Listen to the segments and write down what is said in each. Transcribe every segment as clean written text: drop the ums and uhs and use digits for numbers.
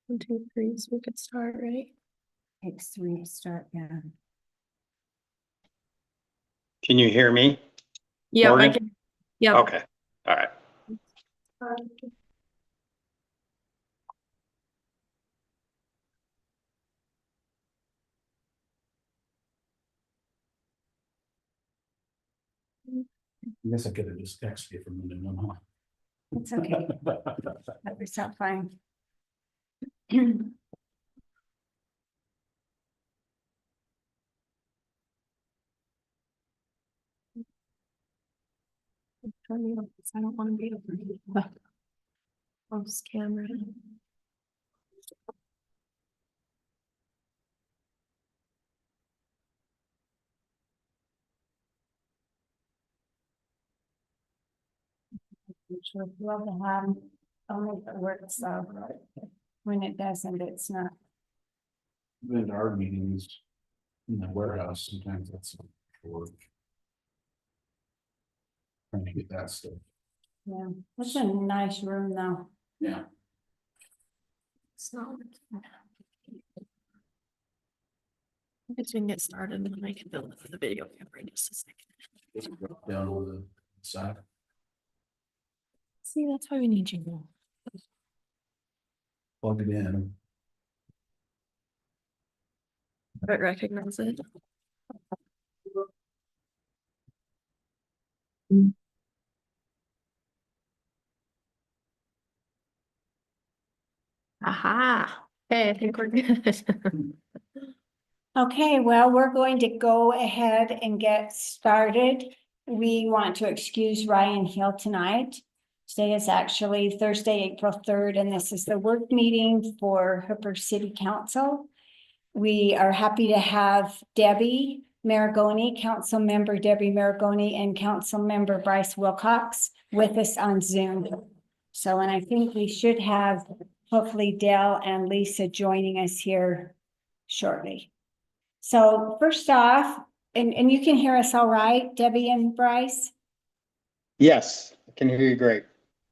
1, 2, 3, so we could start, right? Takes 3 to start, yeah. Can you hear me? Yeah, I Morgan? can. Yeah. Okay, all right. I guess I could have just texted you from the new one. It's okay. That works out fine. Turn me off, 'cause I don't want to be over the close camera. Sure, love to have only if it works, so when it doesn't, it's not. Been to our meetings in the warehouse, sometimes that's for trying to get that stuff. Yeah, it's a nice room though. Yeah. It's not. I guess we can get started and then I can build the video camera in just a second. Just drop down on the side. See, that's why we need you. Plug it in. But recognize it. Aha. Okay, I think we're good. Okay, well, we're going to go ahead and get started. We want to excuse Ryan Hill tonight. Today is actually Thursday, April 3rd, and this is the work meeting for Hooper City Council. We are happy to have Debbie Maragoni, Council Member Debbie Maragoni, and Council Member Bryce Wilcox with us on Zoom. So, and I think we should have hopefully Dell and Lisa joining us here shortly. So first off, and you can hear us all right, Debbie and Bryce? Yes, I can hear you great.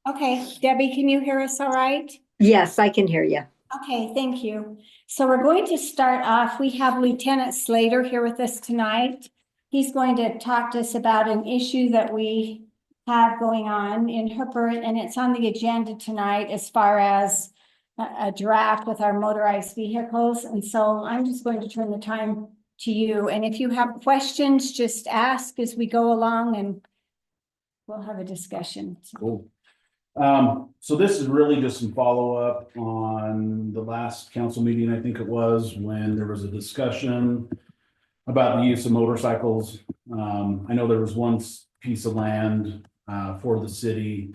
Okay, Debbie, can you hear us all right? Yes, I can hear you. Okay, thank you. So we're going to start off. We have Lieutenant Slater here with us tonight. He's going to talk to us about an issue that we have going on in Hooper, and it's on the agenda tonight as far as a draft with our motorized vehicles. And so I'm just going to turn the time to you. And if you have questions, just ask as we go along and we'll have a discussion. Cool. So this is really just some follow-up on the last council meeting, I think it was, when there was a discussion about the use of motorcycles. I know there was one piece of land for the city.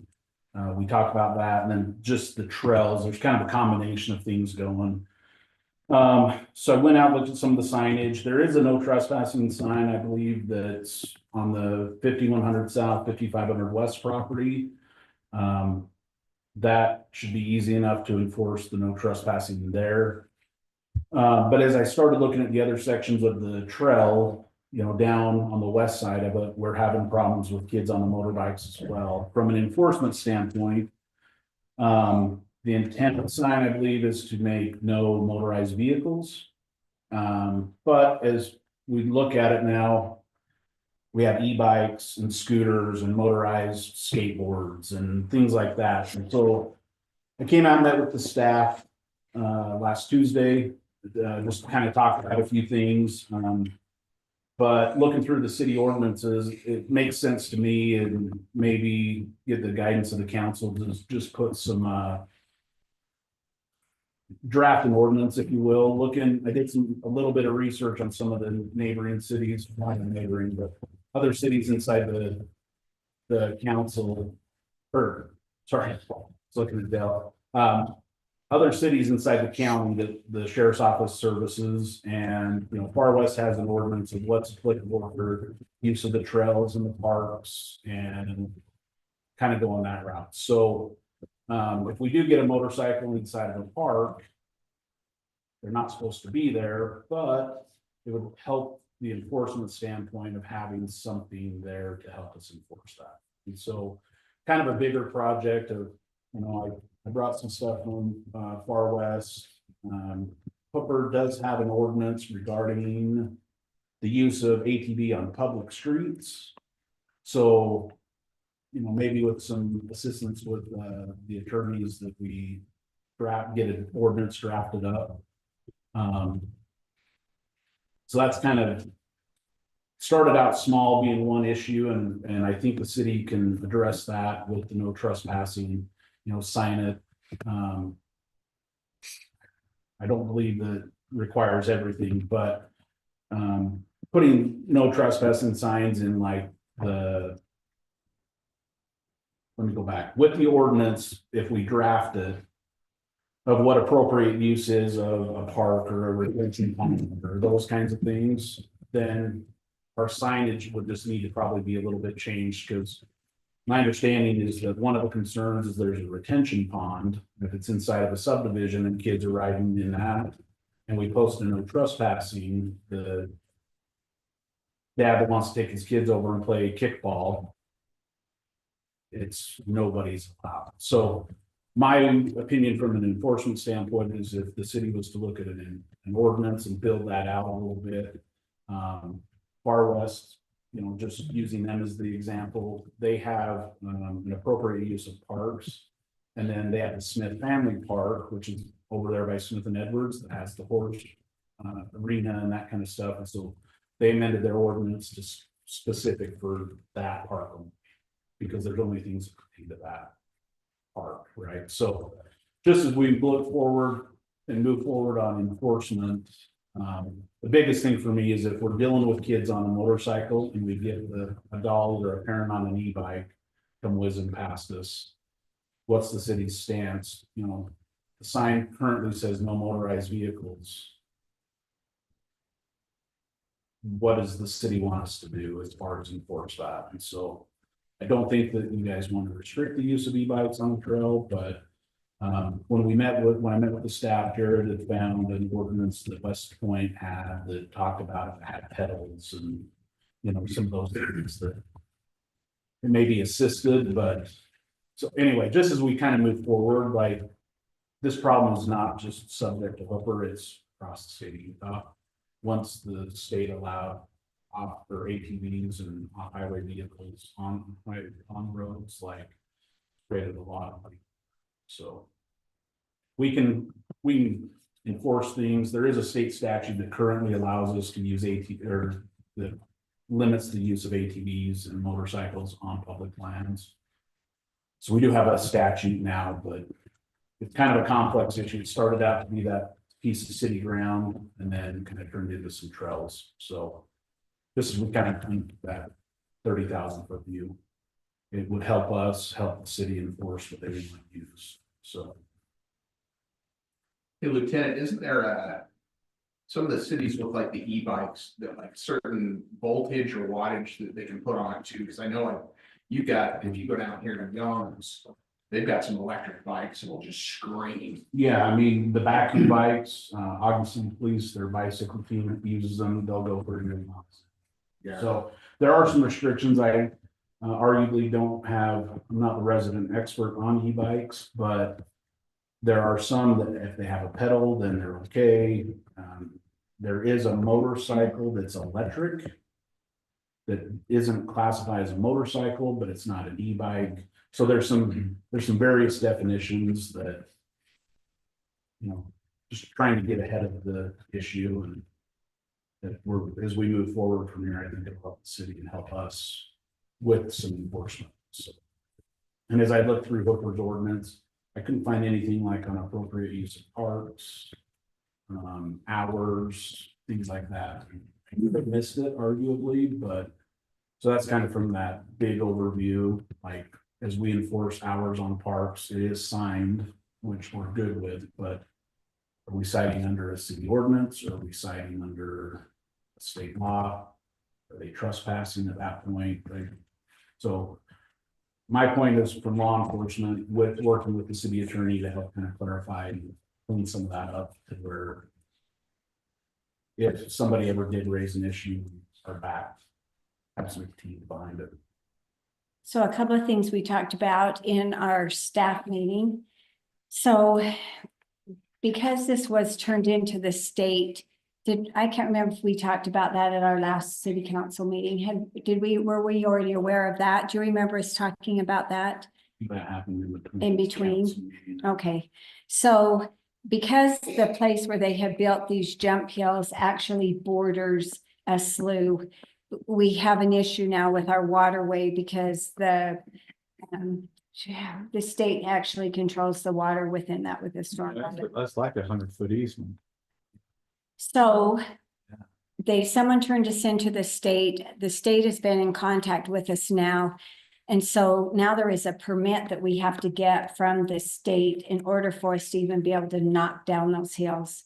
We talked about that, and then just the trails. There's kind of a combination of things going. So I went out, looked at some of the signage. There is a no trespassing sign, I believe, that's on the 5100 South, 5500 West property. That should be easy enough to enforce the no trespassing there. But as I started looking at the other sections of the trail, you know, down on the west side of it, we're having problems with kids on the motorbikes as well. From an enforcement standpoint, the intent of the sign, I believe, is to make no motorized vehicles. But as we look at it now, we have e-bikes and scooters and motorized skateboards and things like that. And so I came out and met with the staff last Tuesday, just kind of talked about a few things. But looking through the city ordinances, it makes sense to me, and maybe get the guidance of the council to just put some draft an ordinance, if you will. I did a little bit of research on some of the neighboring cities, not neighboring, but other cities inside the council, or sorry, looking at Dell. Other cities inside the county that the sheriff's office services, and you know, Far West has an ordinance of what's applicable for use of the trails and the parks, and kind of going that route. So if we do get a motorcycle inside of a park, they're not supposed to be there, but it would help the enforcement standpoint of having something there to help us enforce that. And so kind of a bigger project of I brought some stuff from, Far West. Hooper does have an ordinance regarding the use of ATV on public streets. So, maybe with some assistance with, the attorneys that we get an ordinance drafted up. So that's kind of started out small being one issue, and I think the city can address that with the no trespassing, sign it. I don't believe that requires everything, but putting no trespassing signs in like let me go back, with the ordinance, if we draft it, of what appropriate use is of a park or a retention pond or those kinds of things, then our signage would just need to probably be a little bit changed, because my understanding is that one of the concerns is there's a retention pond, if it's inside of a subdivision and kids are riding in that, and we post a no trespassing, the dad that wants to take his kids over and play kickball, it's nobody's allowed. So my opinion from an enforcement standpoint is if the city was to look at an ordinance and build that out a little bit. Far West, just using them as the example, they have an appropriate use of parks. And then they have the Smith Family Park, which is over there by Smith and Edwards, that has the horse arena and that kind of stuff. And so they amended their ordinance to specific for that park, because there's only things that pertain to that park, right? So just as we look forward and move forward on enforcement, the biggest thing for me is if we're dealing with kids on a motorcycle and we get a adult or a parent on an e-bike come whizzing past us, what's the city's stance? The sign currently says no motorized vehicles. What does the city want us to do as far as enforce that? And so I don't think that you guys want to restrict the use of e-bikes on the trail, but when I met with the staff, Jared had found an ordinance that West Point had that talked about if it had pedals and, some of those things that it may be assisted, but so anyway, just as we kind of move forward, like this problem is not just subject to Hooper, it's across the state of Utah. Once the state allowed for ATVs and off-highway vehicles on roads, like created a lot of money. So we can enforce things. There is a state statute that currently allows us to use or that limits the use of ATVs and motorcycles on public lands. So we do have a statute now, but it's kind of a complex issue. It started out to be that piece of city ground and then kind of turned into some trails. So this is, we kind of think that 30,000 foot view. It would help us, help the city enforce what they would use, so. Hey, Lieutenant, isn't there some of the cities with like the e-bikes that like certain voltage or wattage that they can put on it too? Because I know like you got, if you go down here to Young's, they've got some electric bikes that will just scream. Yeah, I mean, the vacuum bikes, Augustine Police, their bicycle team uses them, they'll go for $1 million. Yeah. So there are some restrictions. I arguably don't have, I'm not the resident expert on e-bikes, but there are some that if they have a pedal, then they're okay. There is a motorcycle that's electric that isn't classified as a motorcycle, but it's not an e-bike. So there's some various definitions that, just trying to get ahead of the issue, and that as we move forward from here, I think it'll help the city and help us with some enforcement. So, and as I looked through Hooper's ordinance, I couldn't find anything like on appropriate use of parks, hours, things like that. I could have missed it arguably, but so that's kind of from that big overview. Like as we enforce hours on parks, it is signed, which we're good with, but are we citing under a city ordinance? Or are we citing under a state law? Are they trespassing at that point? Right? So my point is from law enforcement with working with the city attorney to help kind of clarify and clean some of that up to where if somebody ever did raise an issue, our back have some teeth behind it. So a couple of things we talked about in our staff meeting. So because this was turned into the state, I can't remember if we talked about that at our last city council meeting. Were we already aware of that? Do you remember us talking about that? That happened in between. In between? council meetings. Okay, so because the place where they have built these jump hills actually borders a slough, we have an issue now with our waterway because the state actually controls the water within that with the storm. That's like 100-foot easement. So someone turned us into the state has been in contact with us now. And so now there is a permit that we have to get from the state in order for us to even be able to knock down those hills.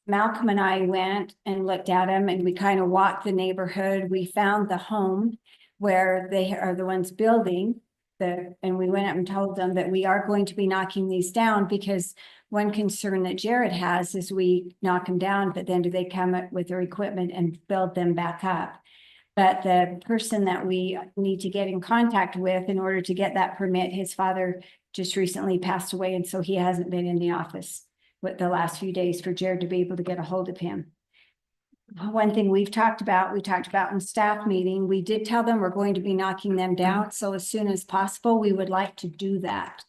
Malcolm and I went and looked at them and we kind of walked the neighborhood. We found the home where they are the ones building and we went up and told them that we are going to be knocking these down because one concern that Jared has is we knock them down, but then do they come up with their equipment and build them back up? But the person that we need to get in contact with in order to get that permit, his father just recently passed away. And so he hasn't been in the office with the last few days for Jared to be able to get a hold of him. One thing we talked about in staff meeting, we did tell them we're going to be knocking them down. So as soon as possible, we would like to do that.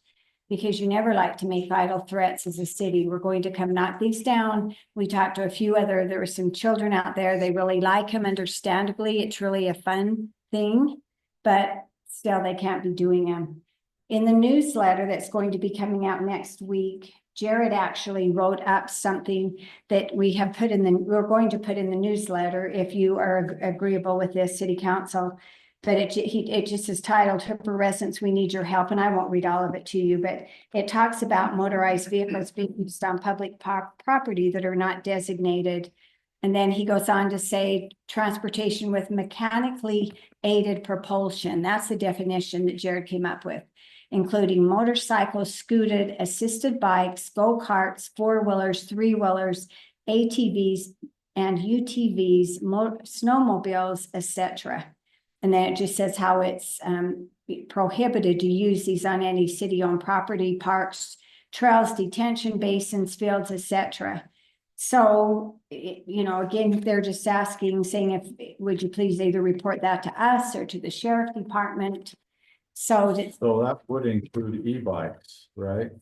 Because you never like to make idle threats as a city. We're going to come knock these down. We talked to a few there were some children out there. They really like them, understandably. It's really a fun thing, but still they can't be doing them. In the newsletter that's going to be coming out next week, Jared actually wrote up something that we're going to put in the newsletter if you are agreeable with this, City Council. But it just is titled Hooper Residents, We Need Your Help. And I won't read all of it to you, but it talks about motorized vehicles being used on public property that are not designated. And then he goes on to say transportation with mechanically aided propulsion. That's the definition that Jared came up with, including motorcycles, scooted, assisted bikes, go-karts, four-wheelers, three-wheelers, ATVs, and UTVs, snowmobiles, etc. And then it just says how it's prohibited to use these on any city-owned property, parks, trails, detention basins, fields, etc. So, again, they're just asking, saying, would you please either report that to us or to the sheriff department? So that would include e-bikes, right?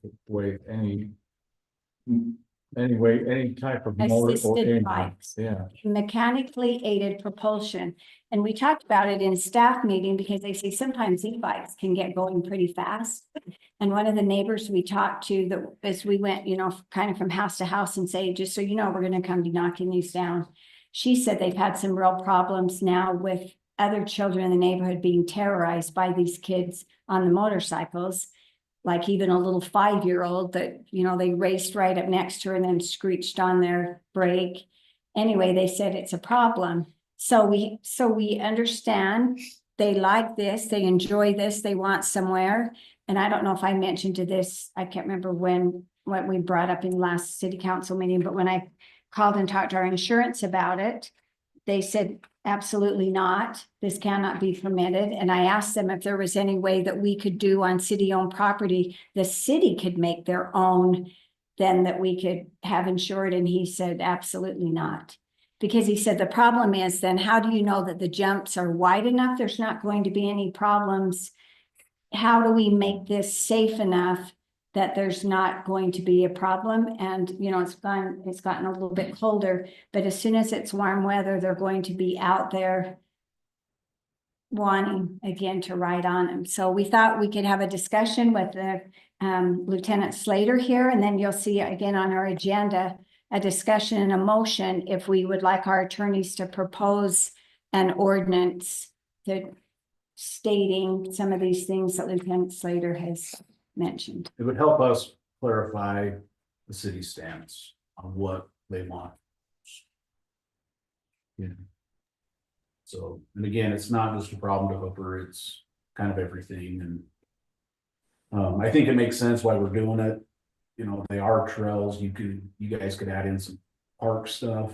Any type of motor or assisted engine. bikes. Yeah, Mechanically aided propulsion. And we talked about it in staff meeting because they say sometimes e-bikes can get going pretty fast. And one of the neighbors we talked to that as we went, kind of from house to house and say, just so you know, we're going to come be knocking these down. She said they've had some real problems now with other children in the neighborhood being terrorized by these kids on the motorcycles. Like even a little 5-year-old that, they raced right up next to her and then screeched on their brake. Anyway, they said it's a problem. So we understand they like this, they enjoy this, they want somewhere. And I don't know if I mentioned to this, I can't remember what we brought up in the last city council meeting, but when I called and talked to our insurance about it, they said, absolutely not. This cannot be permitted. And I asked them if there was any way that we could do on city-owned property, the city could make their own, then that we could have insured. And he said, absolutely not. Because he said, the problem is then how do you know that the jumps are wide enough? There's not going to be any problems. How do we make this safe enough that there's not going to be a problem? And, it's gotten a little bit colder, but as soon as it's warm weather, they're going to be out there wanting again to ride on them. So we thought we could have a discussion with the Lieutenant Slater here, and then you'll see again on our agenda, a discussion and a motion if we would like our attorneys to propose an ordinance that stating some of these things that Lieutenant Slater has mentioned. It would help us clarify the city stance on what they want. Yeah. So, and again, it's not just a problem to Hooper, it's kind of everything. And I think it makes sense why we're doing it. They are trails. You guys could add in some park stuff,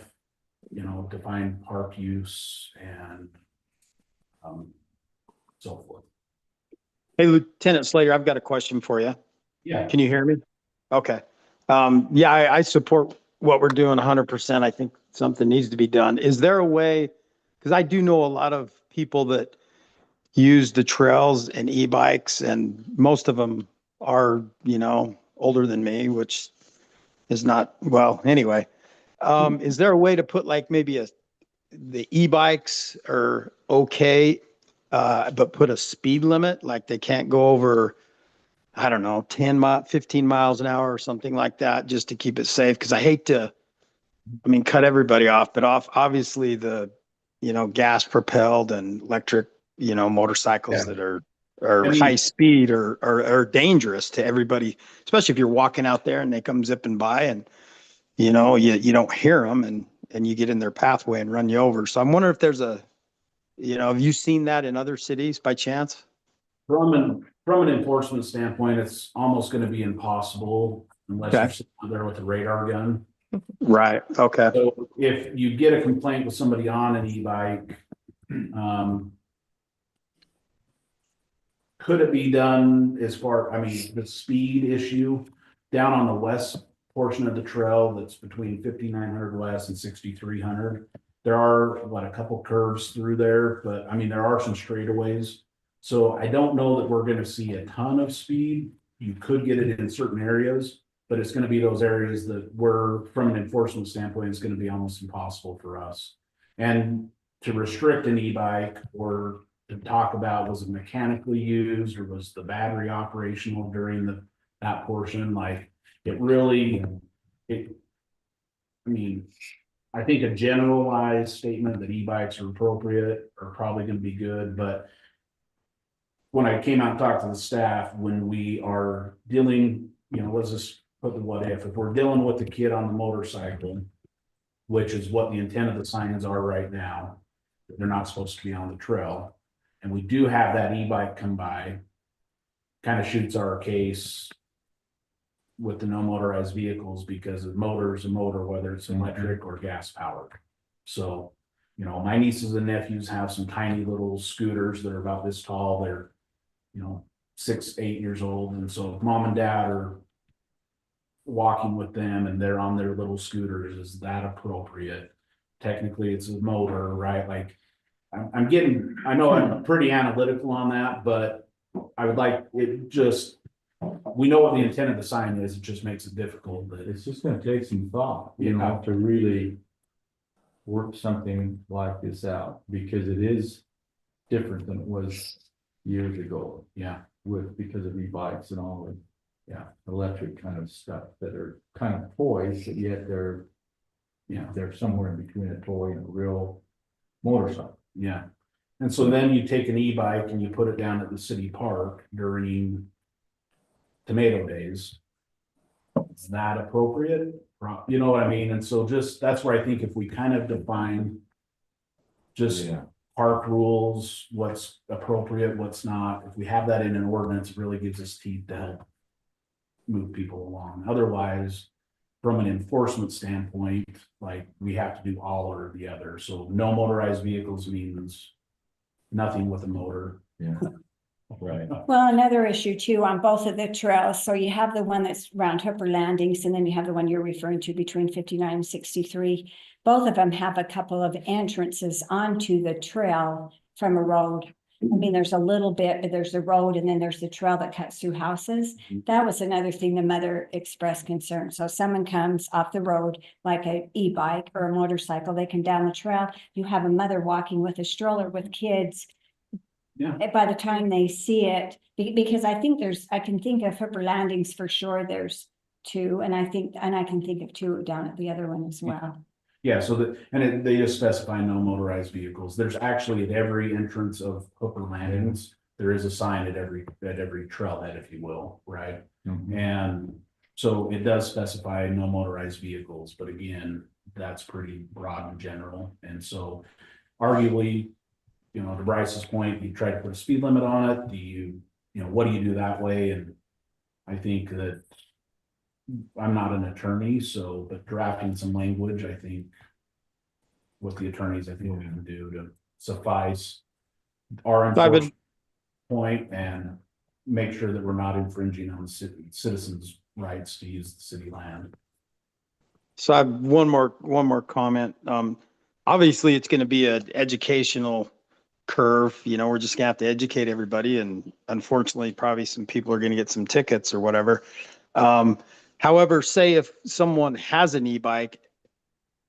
define park use and so forth. Hey, Lieutenant Slater, I've got a question for you. Yeah. Can you hear me? Okay. Yeah, I support what we're doing 100%. I think something needs to be done. Is there a way, because I do know a lot of people that use the trails and e-bikes, and most of them are, older than me, which is not, well, anyway. Is there a way to put like maybe the e-bikes are okay, but put a speed limit, like they can't go over, I don't know, 15 miles an hour or something like that, just to keep it safe? Because I hate to, cut everybody off, but obviously the, gas propelled and electric, motorcycles Yeah. that are I mean- high speed are dangerous to everybody, especially if you're walking out there and they come zipping by and, you don't hear them and you get in their pathway and run you over. So I'm wondering if there's have you seen that in other cities by chance? From an enforcement standpoint, it's almost gonna be impossible unless Okay. you're sitting out there with a radar gun. Right. Okay. So if you get a complaint with somebody on an e-bike, could it be done as far, the speed issue down on the west portion of the trail that's between 5900 west and 6300? There are, a couple curves through there, but there are some straightaways. So I don't know that we're gonna see a ton of speed. You could get it in certain areas, but it's gonna be those areas that were, from an enforcement standpoint, it's gonna be almost impossible for us. And to restrict an e-bike or to talk about, was it mechanically used or was the battery operational during that portion? Like, it really, I think a generalized statement that e-bikes are appropriate are probably gonna be good, but when I came out and talked to the staff, when we are dealing, let's just put the what if we're dealing with the kid on the motorcycle, which is what the intent of the signs are right now, they're not supposed to be on the trail. And we do have that e-bike come by, kind of shoots our case with the no motorized vehicles, because a motor is a motor, whether it's electric or gas powered. So, my nieces and nephews have some tiny little scooters that are about this tall. They're, 6, 8 years old. And so if mom and dad are walking with them and they're on their little scooters, is that appropriate? Technically, it's a motor, right? Like, I know I'm pretty analytical on that, but I would like it just, we know what the intent of the sign is, it just makes it difficult, but It's just gonna take some thought, Yeah. to really work something like this out, because it is different than it was years ago yeah. because of e-bikes and all the, electric kind of stuff that are kind of toys, but yet they're somewhere in between a toy and a real motorcycle. Yeah. And so then you take an e-bike and you put it down at the city park during tomato days. Is that appropriate? You know what I mean? And so that's where I think if we kind of define just Yeah. park rules, what's appropriate, what's not, if we have that in an ordinance, it really gives us teeth to help move people along. Otherwise, from an enforcement standpoint, like, we have to do all or the other. So no motorized vehicles means nothing with a motor. Yeah. Right. Well, another issue too on both of the trails. So you have the one that's around Hooper Landings, and then you have the one you're referring to between 59 and 63. Both of them have a couple of entrances onto the trail from a road. There's a little bit, but there's the road and then there's the trail that cuts through houses. Mhm. That was another thing the mother expressed concern. So someone comes off the road, like a e-bike or a motorcycle, they come down the trail. You have a mother walking with a stroller with kids. Yeah. By the time they see it, because I can think of Hooper Landings for sure, there's two, and I can think of two down at the other one as well. Yeah, so they just specify no motorized vehicles. There's actually at every entrance of Hooper Landings, there is a sign at every trailhead, if you will, right? Mhm. And so it does specify no motorized vehicles, but again, that's pretty broad and general. And so arguably, to Bryce's point, you try to put a speed limit on it. What do you do that way? And I think that I'm not an attorney, but drafting some language, I think with the attorneys, I think we can do to suffice our enforcement point and make sure that we're not infringing on citizens' rights to use the city land. So I have one more comment. Obviously it's going to be an educational curve, we're just gonna have to educate everybody, and unfortunately, probably some people are gonna get some tickets or whatever. However, say if someone has an e-bike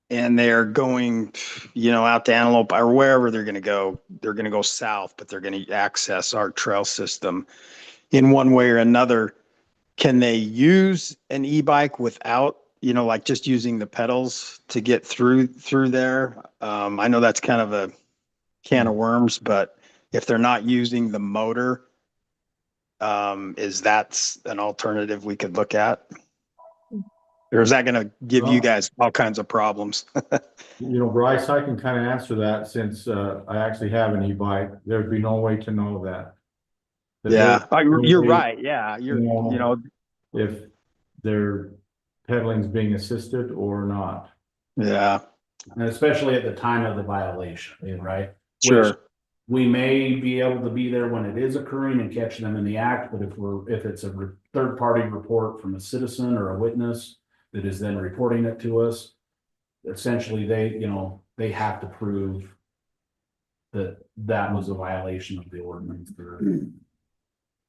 and they're going, out to Antelope or wherever they're gonna go south, but they're gonna access our trail system in one way or another. Can they use an e-bike without, like just using the pedals to get through there? I know that's kind of a can of worms, but if they're not using the motor, is that an alternative we could look at? Or is that gonna give you guys all kinds of problems? Bryce, I can kind of answer that since I actually have an e-bike. There'd be no way to know that. Yeah, you're right. Yeah, If their pedaling's being assisted or not. yeah, And especially at the time of the violation, right? sure. Which we may be able to be there when it is occurring and catch them in the act, but if it's a third-party report from a citizen or a witness that is then reporting it to us, essentially they have to prove that that was a violation of the ordinance.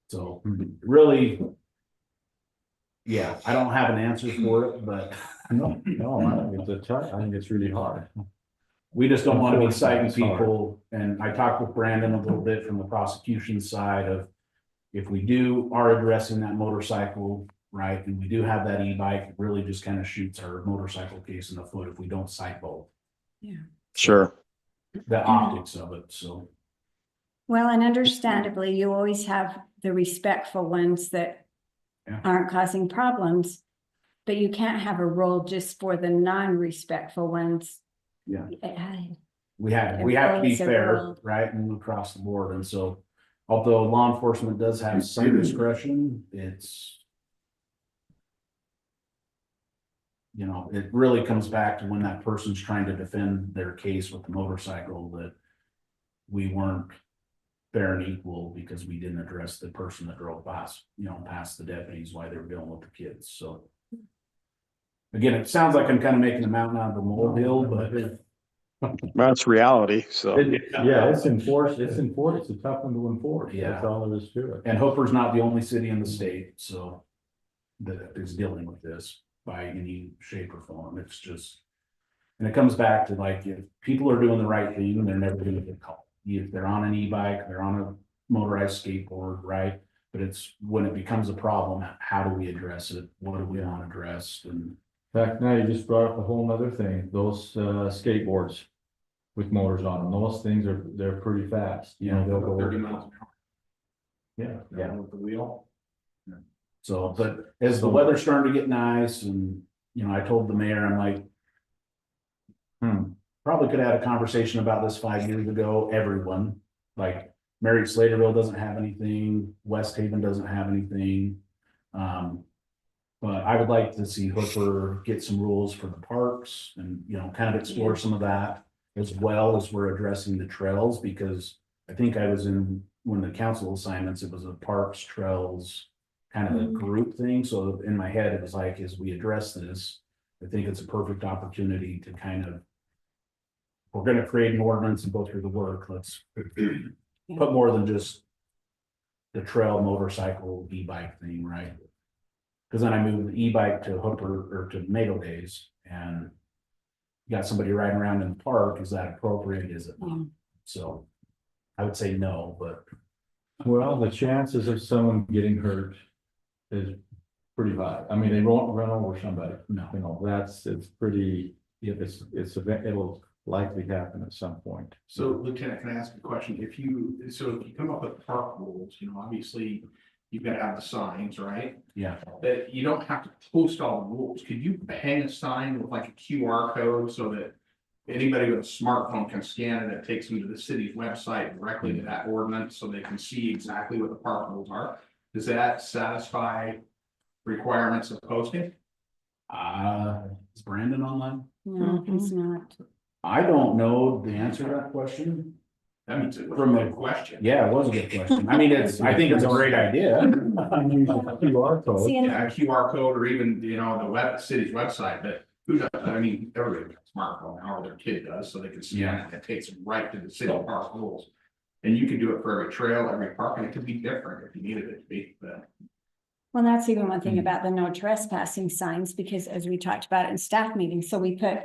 So really, yeah, I don't have an answer for it, but No, I think it's really hard. we just don't want to be citing Unfortunately, it's hard. people. And I talked with Brandon a little bit from the prosecution side of, if we are addressing that motorcycle, right, and we do have that e-bike, it really just kind of shoots our motorcycle case in the foot if we don't cite both. Sure. The optics of it, so. Well, and understandably, you always have the respectful ones that Yeah. aren't causing problems. But you can't have a rule just for the non-respectful ones. Yeah. I- We have to be Employees of the fair, world. right, and across the board, and so, although law enforcement does have some discretion, it's. It really comes back to when that person's trying to defend their case with the motorcycle, that we weren't fair and equal because we didn't address the person that drove past the deputies while they were dealing with the kids, so. Again, it sounds like I'm kind of making a mountain out of a molehill, but. That's reality. So Yeah, it's enforced, it's a tough one to enforce. Yeah. That's all there is to it. And Hooper's not the only city in the state, so. That is dealing with this by any shape or form, it's just. And it comes back to like, if people are doing the right thing, they're never gonna get caught. If they're on an e-bike, they're on a motorized skateboard, right? But it's when it becomes a problem, how do we address it? What do we want addressed? And In fact, now you just brought up a whole nother thing, those skateboards with motors on them, those things they're pretty fast. They'll go 30 miles an hour. Yeah. with the wheel. So, but as the weather's starting to get nice and, I told the mayor, I'm like. Probably could have had a conversation about this 5 years ago, everyone, like Marriott Slaterville doesn't have anything, West Haven doesn't have anything. But I would like to see Hooper get some rules for the parks and, kind of explore some of that. As well as we're addressing the trails, because I think I was in one of the council assignments, it was a parks, trails. Kind of a group thing, so in my head, it was like, as we address this, I think it's a perfect opportunity to kind of. We're gonna create an ordinance and go through the work, let's put more than just. The trail motorcycle e-bike thing, right? Cause then I moved the e-bike to Hooper or to Tomato Days and. You got somebody riding around in the park, is that appropriate, is it not? So. I would say no, but Well, the chances of someone getting hurt is pretty high. I mean, they won't run over somebody. no. It's pretty, it'll likely happen at some point. So Lieutenant, can I ask a question? If you come up with park rules, obviously you've got to have the signs, right? Yeah, That you don't have to post all the rules. Could you hang a sign with like a QR code so that anybody with a smartphone can scan it? It takes them to the city's website directly to that ordinance so they can see exactly what the park rules are. Does that satisfy requirements of posting? is Brandon online? No, he's not. I don't know the answer to that question. That means it was From a the- question. Yeah, it was a good question. I mean, I think it's a great idea. QR code. See, and Yeah, a QR code or even, you know, the city's website, but who does, I mean, everybody has a smartphone now, or their kid does, so they can scan it, and it takes them right to the city park rules. And you can do it for every trail, every park, and it could be different if you needed it to be, but. well, that's even one thing Mm. about the no trespassing signs, because as we talked about in staff meetings, so we put,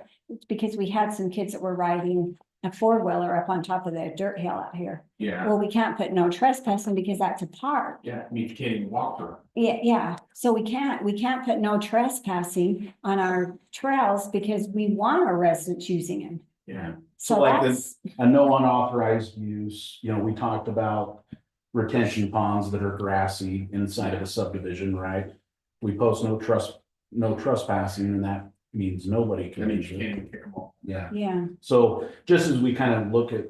because we had some kids that were riding a four-wheeler up on top of the dirt hill out here. Yeah, Well, we can't put no trespassing because that's a park. yeah, I mean, you can't even walk through. Yeah, so we can't put no trespassing on our trails because we want our residents using them. Yeah. So So like that's, a no unauthorized use, you know, we talked about retention ponds that are grassy inside of a subdivision, right? We post no trespassing, and that means nobody That can means use you it. can't even pick them up. Yeah, yeah, so just as we kind of look at,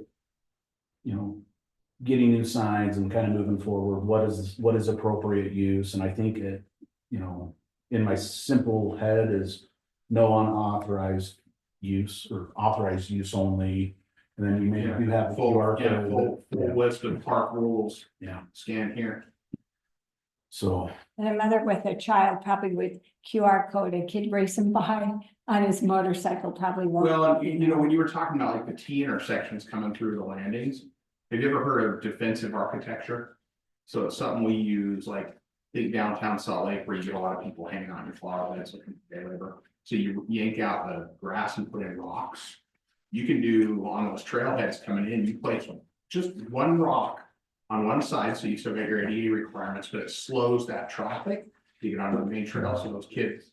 you know, getting new signs and kind of moving forward, what is appropriate use? And I think it, you know, in my simple head is no unauthorized use or authorized use only. And then you have the Full, QR yeah, code. full list of park rules, Yeah, scan here. so, and a mother with a child probably with QR code, a kid racing by on his motorcycle probably won't. Well, and you know, when you were talking about like the T intersections coming through the landings, have you ever heard of defensive architecture? So it's something we use, like, think downtown Salt Lake where you get a lot of people hanging on your flower beds looking for day labor. So you yank out the grass and put in rocks. You can do on those trailheads coming in, you place just one rock on one side, so you still get your ADA requirements, but it slows that traffic. You get onto the main trail, so those kids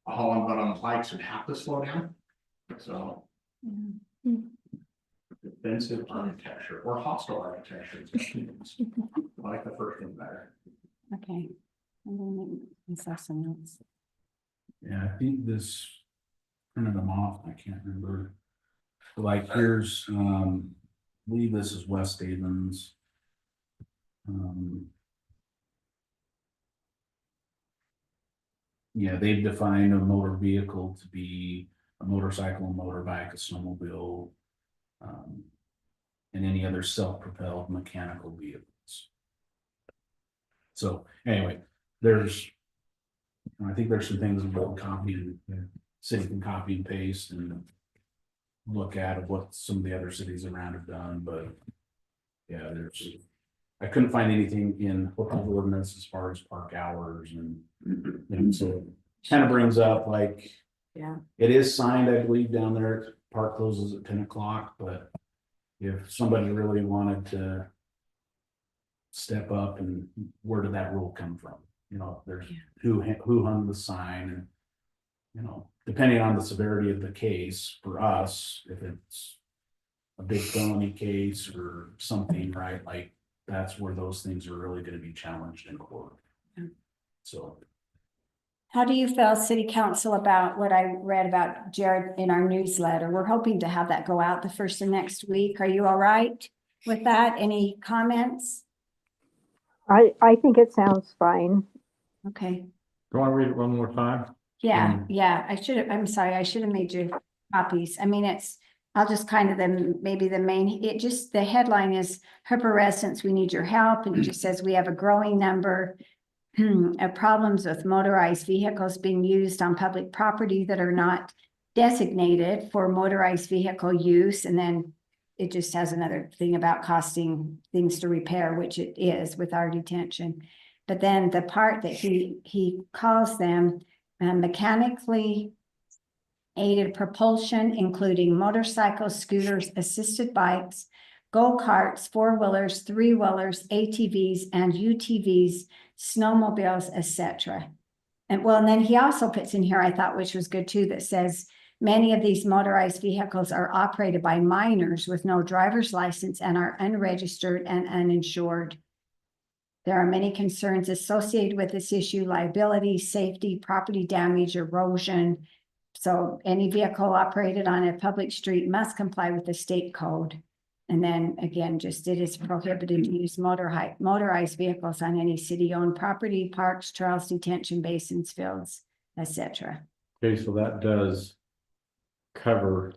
hauling butt on bikes would have to slow down. So defensive architecture or hostile architecture. I like the first one better. Okay. And then I saw some notes. yeah, I think this printed them off, I can't remember. Like here's, I believe this is West Haven's. Yeah, they've defined a motor vehicle to be a motorcycle, a motorbike, a snowmobile. And any other self-propelled mechanical vehicles. So anyway, I think there's some things about copying, city can copy and paste and look at what some of the other cities around have done, but yeah, I couldn't find anything in local ordinance as far as park hours and so it kind of brings up like, Yeah. it is signed, I believe, down there, park closes at 10 o'clock, but if somebody really wanted to step up, and where did that rule come from? You know, there's who hung the sign, and you know, depending on the severity of the case for us, if it's a big felony case or something, right? Like that's where those things are really going to be challenged in court. Yeah. So. How do you feel, city council, about what I read about Jared in our newsletter? We're hoping to have that go out the first of next week. Are you all right with that? Any comments? I think it sounds fine. Okay, Do you want to read it one more time? yeah, I'm sorry, I should have made you copies. I mean, I'll just kind of maybe the main, the headline is Herpa residents, we need your help. And it just says we have a growing number of problems with motorized vehicles being used on public property that are not designated for motorized vehicle use. And then it just has another thing about costing things to repair, which it is with our detention. But then the part that he calls them mechanically aided propulsion, including motorcycles, scooters, assisted bikes, go-karts, four-wheelers, three-wheelers, ATVs, and UTVs, snowmobiles, etc. And then he also puts in here, I thought, which was good too, that says many of these motorized vehicles are operated by minors with no driver's license and are unregistered and uninsured. There are many concerns associated with this issue: liability, safety, property damage, erosion. So any vehicle operated on a public street must comply with the state code. And then again, just it is prohibited to use motorized vehicles on any city-owned property, parks, trails, detention basins, fields, etc. Okay, so that does cover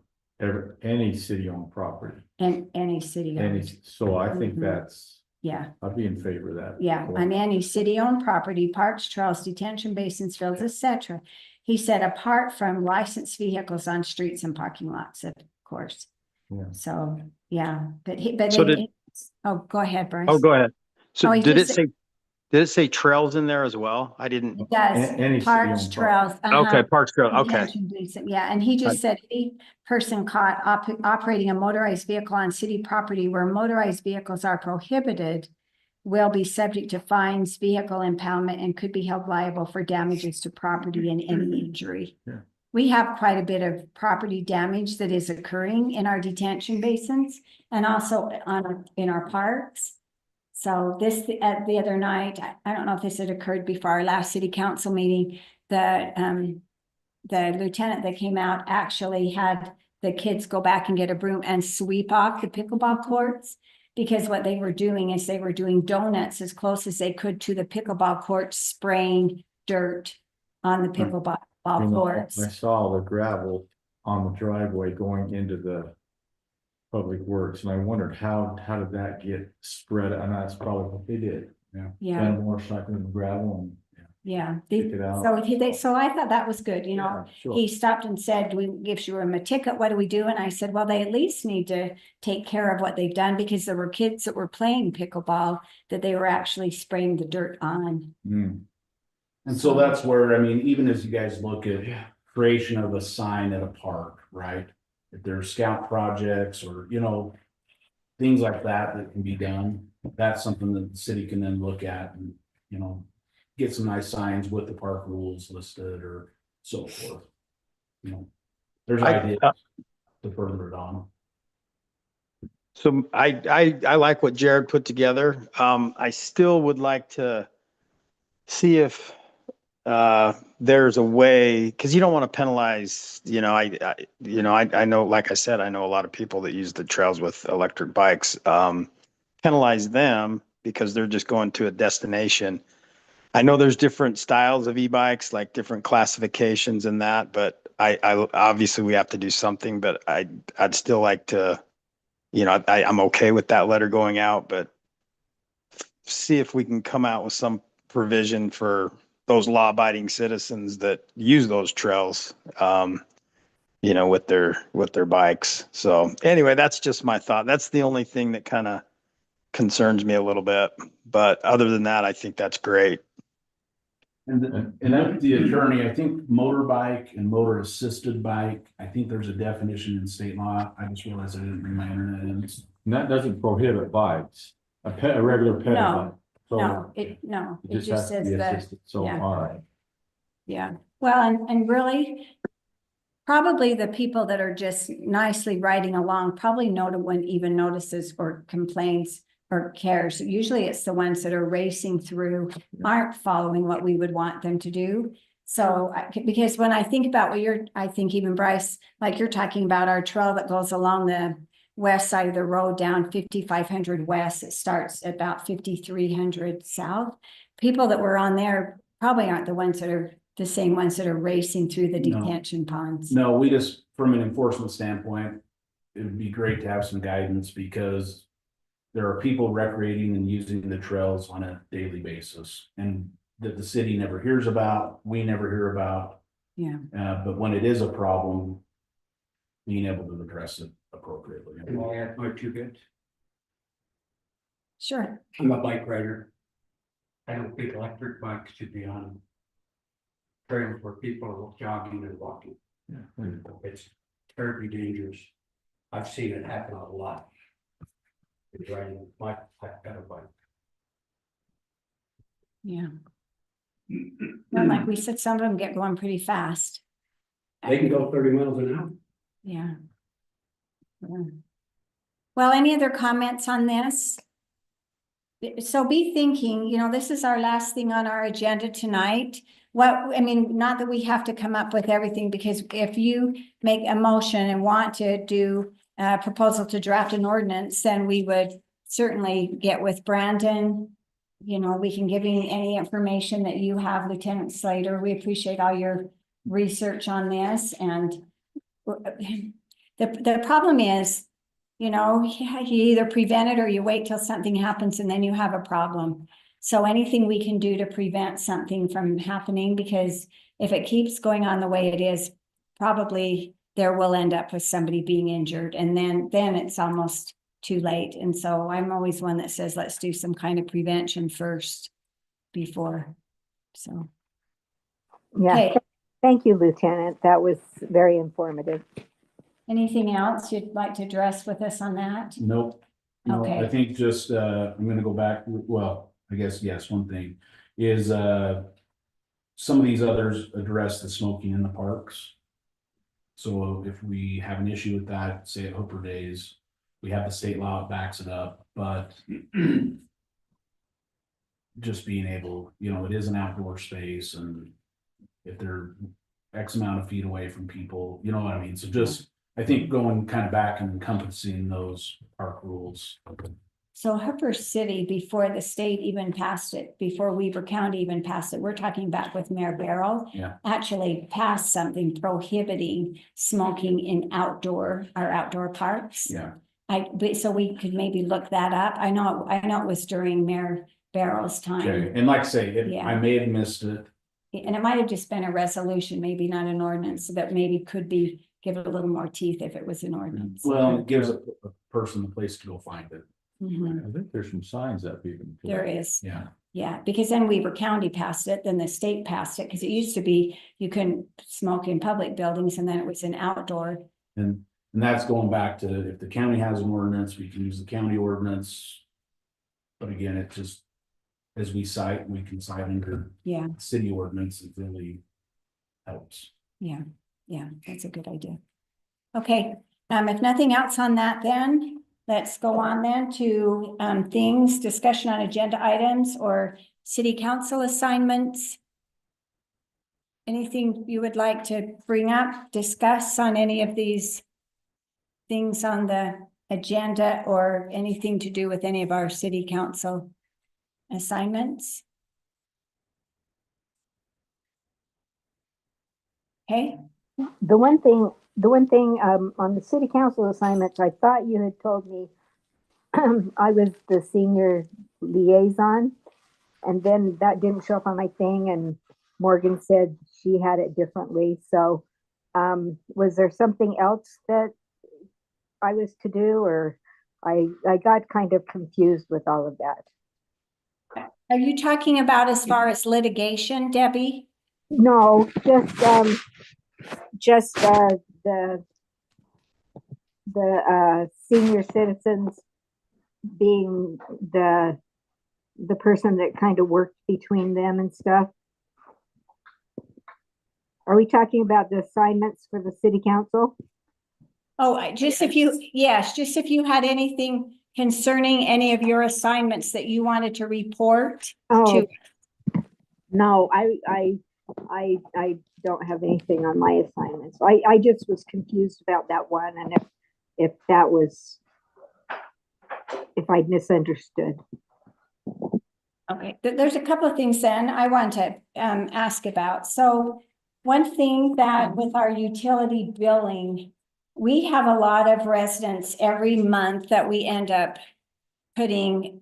any city-owned property, And any city. any, owned. so I think Mhm. that's, Yeah, I'd be in favor of that. yeah, on any city-owned property, parks, trails, detention basins, fields, etc. He said apart from licensed vehicles on streets and parking lots, of course. Yeah. So, yeah, but So did- oh, go ahead, Bryce. Oh, go ahead. Oh, So he did it just- say trails in there as well? I didn't. Does, Any parks, city-owned trails. Okay, Parks Trail, okay. Detention basin, yeah, and he just said any person caught operating a motorized vehicle on city property where motorized vehicles are prohibited will be subject to fines, vehicle impoundment, and could be held liable for damages to property and any injury. Yeah. We have quite a bit of property damage that is occurring in our detention basins and also in our parks. So this, the other night, I don't know if this had occurred before our last city council meeting, the lieutenant that came out actually had the kids go back and get a broom and sweep off the pickleball courts. Because what they were doing is they were doing donuts as close as they could to the pickleball courts, spraying dirt on the pickleball You know, courts. I saw the gravel on the driveway going into the public works, and I wondered how did that get spread, and that's probably what they did, yeah. Yeah. Got a motorcycle in the gravel and, Yeah, Pick it out. so I thought that was good, you know. yeah, sure. He stopped and said, "Do we issue him a ticket? What do we do?" And I said, well, they at least need to take care of what they've done because there were kids that were playing pickleball that they were actually spraying the dirt on. Mm, And so that's where, I mean, even as you guys look at creation of a sign at a park, right? If there's scout projects or, you know, things like that that can be done, that's something that the city can then look at and, you know, get some nice signs with the park rules listed or so forth. You know, there's ideas to further it on. So I like what Jared put together. I still would like to see if there's a way, because you don't want to penalize, you know, I know, like I said, I know a lot of people that use the trails with electric bikes, penalize them because they're just going to a destination. I know there's different styles of e-bikes, like different classifications and that, but I obviously we have to do something, but I'd still like to, you know, I'm okay with that letter going out, but see if we can come out with some provision for those law-abiding citizens that use those trails, you know, with their bikes. So anyway, that's just my thought. That's the only thing that kind of concerns me a little bit. But other than that, I think that's great. And then the attorney, I think motorbike and motor assisted bike, I think there's a definition in state law. I just realized I didn't bring my internet in. and that doesn't prohibit bikes, a regular pedal No, bike. So No, it has just to says be that, assisted. So, yeah. all right. yeah. Well, and really, probably the people that are just nicely riding along probably even notices or complains or cares. Usually it's the ones that are racing through, aren't following what we would want them to do. So, because when I think about I think even Bryce, like you're talking about our trail that goes along the west side of the road down 5,500 west, it starts at about 5,300 south. People that were on there probably aren't the ones that are the same ones that are racing through the No. detention ponds. No, we just, from an enforcement standpoint, it would be great to have some guidance because there are people recreating and using the trails on a daily basis and that the city never hears about, we never hear about. Yeah. But when it is a problem, being able to address it appropriately. Can I add my 2 bits? Sure. I'm a bike rider. I don't think electric bikes should be on trails where people are jogging and walking. Yeah. It's terribly dangerous. I've seen it happen a lot. It's riding my pedal bike. Yeah. Well, like we said, some of them get going pretty fast. They can go 30 miles an hour. Yeah. Yeah. Well, any other comments on this? So be thinking, you know, this is our last thing on our agenda tonight. Not that we have to come up with everything, because if you make a motion and want to do a proposal to draft an ordinance, then we would certainly get with Brandon. You know, we can give you any information that you have, Lieutenant the The problem is, you know, you either prevent it or you wait till something happens and then you have a problem. So anything we can do to prevent something from happening, because if it keeps going on the way it is, probably there will end up with somebody being injured, and then it's almost too late. And so I'm always one that says, let's do some kind of prevention first before, so. Yeah, Okay, thank you, Lieutenant. That was very informative. anything else you'd like to address with us on that? Nope. No, I Okay. think just, I'm gonna go back, well, I guess, yes, one thing is, some of these others address the smoking in the parks. So if we have an issue with that, say at Hooper Days, we have the state law that backs it up, but just being able, you know, it is an outdoor space, and if they're X amount of feet away from people, you know what I mean? So just, I think going kind of back and encompassing those park rules. So Hooper City, before the state even passed it, before Weber County even passed it, we're talking back with Mayor Barrel. Yeah. Actually passed something prohibiting smoking in our outdoor parks. Yeah. So we could maybe look that up. I know it was during Mayor Barrel's time. Okay, and like I say, Yeah. I may have missed it. And it might have just been a resolution, maybe not an ordinance, so that maybe could be, give it a little more teeth if it was an ordinance. Well, it gives a person a place to go find it. Mhm. I think there's some signs that people. can There collect. is. Yeah. Yeah, because then Weber County passed it, then the state passed it, because it used to be you couldn't smoke in public buildings, and then it was an outdoor. And that's going back to, if the county has an ordinance, we can use the county ordinance. But again, it just, as we cite, we can cite under Yeah, city ordinance, it really helps. yeah, that's a good idea. Okay, if nothing else on that, then let's go on then to things, discussion on agenda items or city council assignments. Anything you would like to bring up, discuss on any of these things on the agenda, or anything to do with any of our city council assignments? Okay, The one thing, on the city council assignments, I thought you had told me I was the senior liaison, and then that didn't show up on my thing, and Morgan said she had it differently. So, was there something else that I was to do, or I got kind of confused with all of that? are you talking about as far as litigation, Debbie? No, just the senior citizens being the person that kind of worked between them and stuff. Are we talking about the assignments for the city council? Oh, just if you had anything concerning any of your assignments that you wanted to report Oh, to. no, I don't have anything on my assignments. I just was confused about that one, and if that was, if I'd misunderstood. Okay, there's a couple of things then I want to ask about. So one thing that with our utility billing, we have a lot of residents every month that we end up putting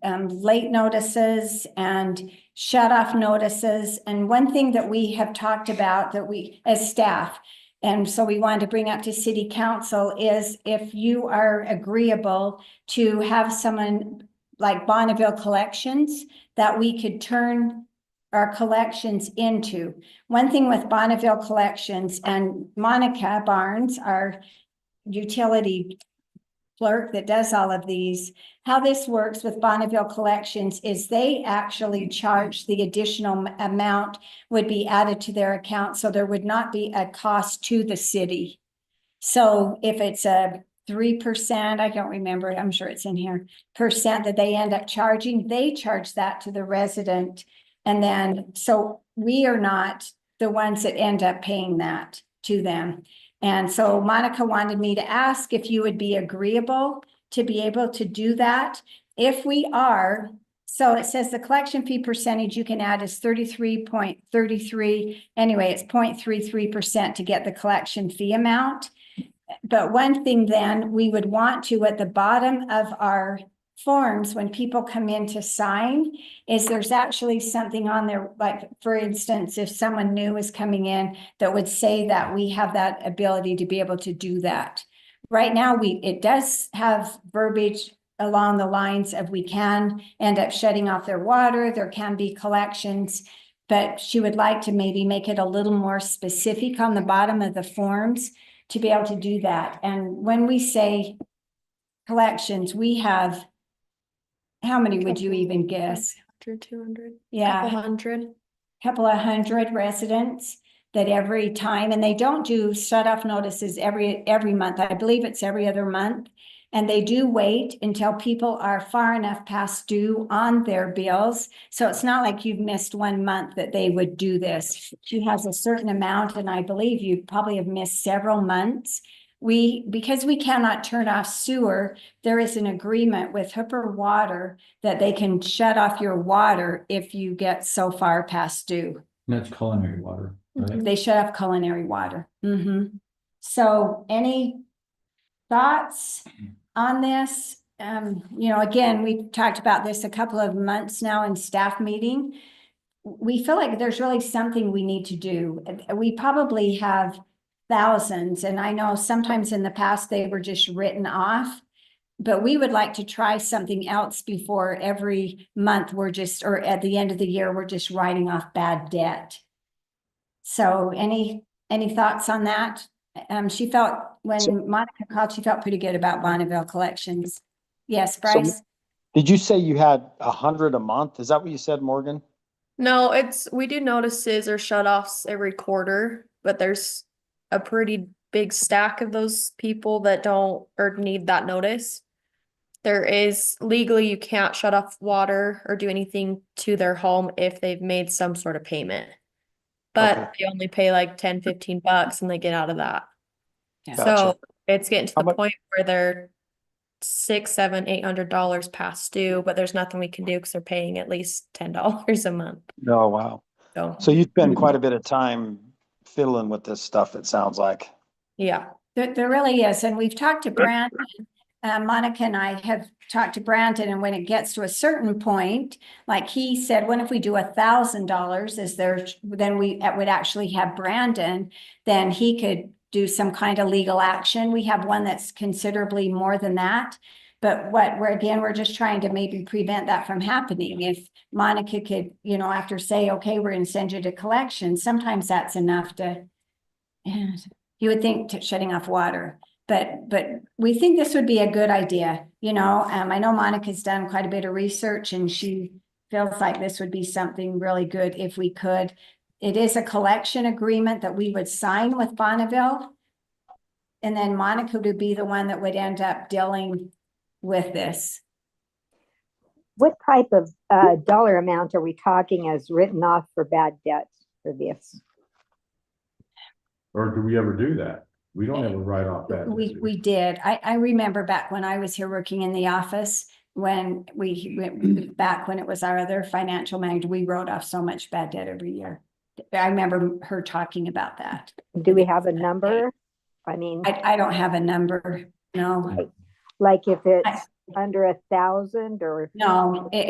late notices and shut off notices. And one thing that we have talked about that we, as staff, and so we wanted to bring up to city council, is if you are agreeable to have someone like Bonneville Collections, that we could turn our collections into. One thing with Bonneville Collections, and Monica Barnes, our utility clerk that does all of these, how this works with Bonneville Collections is they actually charge the additional amount would be added to their account, so there would not be a cost to the city. So if it's a 3%, I don't remember, I'm sure it's in here, percent that they end up charging, they charge that to the resident. And then, so we are not the ones that end up paying that to them. And so Monica wanted me to ask if you would be agreeable to be able to do that. If we are, so it says the collection fee percentage you can add is 33.33. Anyway, it's 0.33% to get the collection fee amount. but one thing then, we would want to, at the bottom of our forms, when people come in to sign, is there's actually something on there, like, for instance, if someone new is coming in, that would say that we have that ability to be able to do that. Right now, it does have verbiage along the lines of we can end up shutting off their water, there can be collections, but she would like to maybe make it a little more specific on the bottom of the forms to be able to do that. And when we say collections, we have, how many would you even guess? 100, 200. Yeah. Couple hundred. Couple of hundred residents that every time, and they don't do shut off notices every month. I believe it's every other month. And they do wait until people are far enough past due on their bills. So it's not like you've missed 1 month that they would do this. She has a certain amount, and I believe you probably have missed several months. Because we cannot turn off sewer, there is an agreement with Hooper Water that they can shut off your water if you get so far past due. That's culinary water, right? They shut off culinary water. So any thoughts on this? Again, we've talked about this a couple of months now in staff meeting. We feel like there's really something we need to do. We probably have thousands, and I know sometimes in the past they were just written off, but we would like to try something else before every month or at the end of the year, we're just writing off bad debt. So any thoughts on that? She felt, when Monica called, she felt pretty good about Bonneville collections. Yes, Bryce? Did you say you had 100 a month? Is that what you said, Morgan? No, we do notices or shut-offs every quarter, but there's a pretty big stack of those people that don't or need that notice. There is legally, you can't shut off water or do anything to their home if they've made some sort of payment. But Okay. they only pay like $10-15 and they get out of that. Yeah. So Gotcha. it's getting to How the much- point where they're $600-$800 past due, but there's nothing we can do because they're paying at least $10 a month. Oh, wow. So So you spend quite a bit of time fiddling with this stuff, it sounds like. yeah. There really is, and we've talked to Brandon. Monica and I have talked to Brandon, and when it gets to a certain point, like he said, what if we do $1,000? Then we would actually have Brandon, then he could do some kind of legal action. We have one that's considerably more than that. But we're just trying to maybe prevent that from happening. If Monica could, after say, okay, we're gonna send you to collections, sometimes that's enough to, you would think shutting off water. But we think this would be a good idea, I know Monica's done quite a bit of research, and she feels like this would be something really good if we could. It is a collection agreement that we would sign with Bonneville. And then Monica would be the one that would end up dealing with this. What type of dollar amount are we talking as written off for bad debts for this? Or do we ever do that? We don't ever write off that. We did. I remember back when I was here working in the office, when back when it was our other financial manager, we wrote off so much bad debt every year. I remember her talking about that. Do we have a number? I mean, I don't have a number, no. like if it's under 1,000 or? No, it